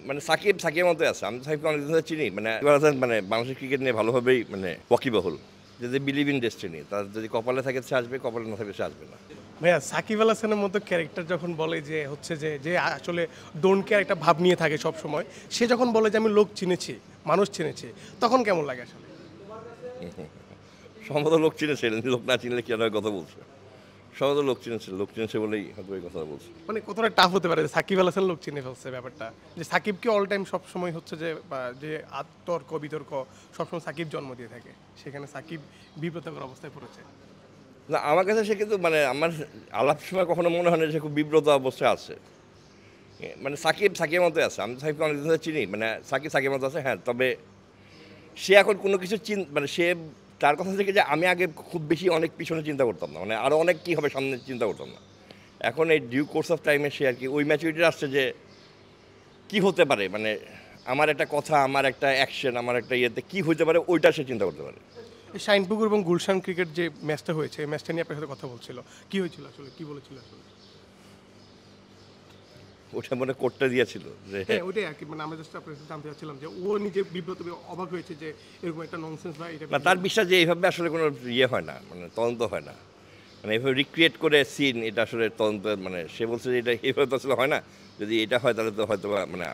মানে সাকিবের মতোই আছে। আমি তো সাকিবকে অনেকদিন ধরে চিনি। মানে বাংলাদেশের ক্রিকেট নিয়ে ভালোভাবেই ওয়াকিবহুল। যদি বিলিভ ইন ডেস্টিনি, তার যদি কপালে থাকে সে আসবে, কপালে না থাকলে সে আসবে না। ভাইয়া সাকিব আল হাসানের মতো ক্যারেক্টার যখন বলে যে হচ্ছে যে যে আসলে ডোন্ট কেয়ার একটা ভাব নিয়ে থাকে সব সময়, সে যখন বলে যে আমি লোক চিনেছি, মানুষ চিনেছি, তখন কেমন লাগে আসলে? সম্ভবত লোক চিনেছে, লোক না চিনলে কি আর কথা বলছে। সম্ভবত লোক চিনেছে বলেই হয়তো এই কথা বলছে। মানে কতটা টাফ হতে পারে যে সাকিব আল হাসান লোক চিনে ফেলছে ব্যাপারটা, যে সাকিবকে অল টাইম সব সময় হচ্ছে যে বা যে তর্ক বিতর্ক সবসময় সাকিব জন্ম দিয়ে থাকে, সেখানে সাকিব বিব্রতকর অবস্থায় পড়েছে। না, আমার কাছে সে কিন্তু আমার আলাপ সময় কখনো মনে হয় না যে খুব বিব্রত অবস্থায় আছে। সাকিবের মতোই আছে। আমি তো সাকিবকে অনেকদিন ধরে চিনি। সাকিবের মতো আছে, হ্যাঁ। তবে সে এখন কোনো কিছু সে তার কথা থেকে যে আমি আগে খুব বেশি অনেক পিছনে চিন্তা করতাম না। আরও অনেক কী হবে সামনে চিন্তা করতাম না। এখন এই ডিউ কোর্স অফ টাইমে সে আর কি ওই ম্যাচুরিটি আসছে যে কী হতে পারে, আমার একটা কথা, আমার একটা অ্যাকশন, আমার একটা ইয়েতে কী হতে পারে ওইটা সে চিন্তা করতে পারে। এই শাহিনপুকুর এবং গুলশান ক্রিকেট যে ম্যাচটা হয়েছে, এই ম্যাচটা নিয়ে আপনার সাথে কথা বলছিল, কি হয়েছিল আসলে, কি বলেছিল আসলে? ওটা করতে দিয়েছিল যে হ্যাঁ, ওইটাই আর কি, মানে আমরা জাস্ট আপনার কাছে জানতে চাচ্ছিলাম যে ও নিজে বিব্রত অবাক হয়েছে যে এরকম একটা ননসেন্স বা এটা না, তার বিশ্বাস যে এইভাবে আসলে কোনো ইয়ে হয় না, তদন্ত হয় না। এইভাবে রিক্রিয়েট করে সিন এটা আসলে তদন্ত, সে বলছে যে এটা এইভাবে তো আসলে হয় না। যদি এটা হয় তাহলে তো হয়তো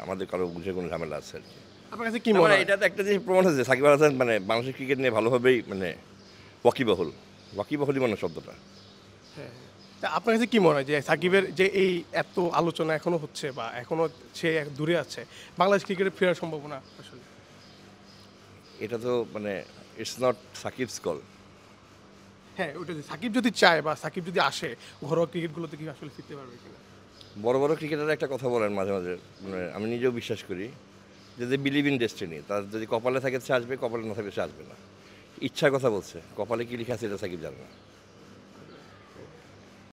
আমাদের কারো বুঝে কোনো ঝামেলা আছে আর কি। আপনার কাছে কি মনে হয়? এটা তো একটা জিনিস প্রমাণ হয়েছে সাকিব আল হাসান বাংলাদেশের ক্রিকেট নিয়ে ভালোভাবেই ওয়াকিবহুল। ওয়াকিবহুলই শব্দটা। হ্যাঁ, হ্যাঁ। তা আপনার কাছে কি মনে হয় যে সাকিবের যে এই এত আলোচনা এখনো হচ্ছে বা এখনো সে দূরে আছে, বাংলাদেশ ক্রিকেটে ফেরার সম্ভাবনা আসলে? এটা তো ইটস নট সাকিবস কল। হ্যাঁ, ওটা যে সাকিব যদি চায় বা সাকিব যদি আসে, ঘরোয়া ক্রিকেটগুলোতে কি আসলে ফিরতে পারবে কিনা? বড় বড় ক্রিকেটাররা একটা কথা বলেন মাঝে মাঝে, আমি নিজেও বিশ্বাস করি যে বিলিভ ইন ডেস্টিনি, তার যদি কপালে থাকে সে আসবে, কপালে না থাকলে সে আসবে না। ইচ্ছার কথা বলছে, কপালে কি লিখে আছে এটা সাকিব জানে না।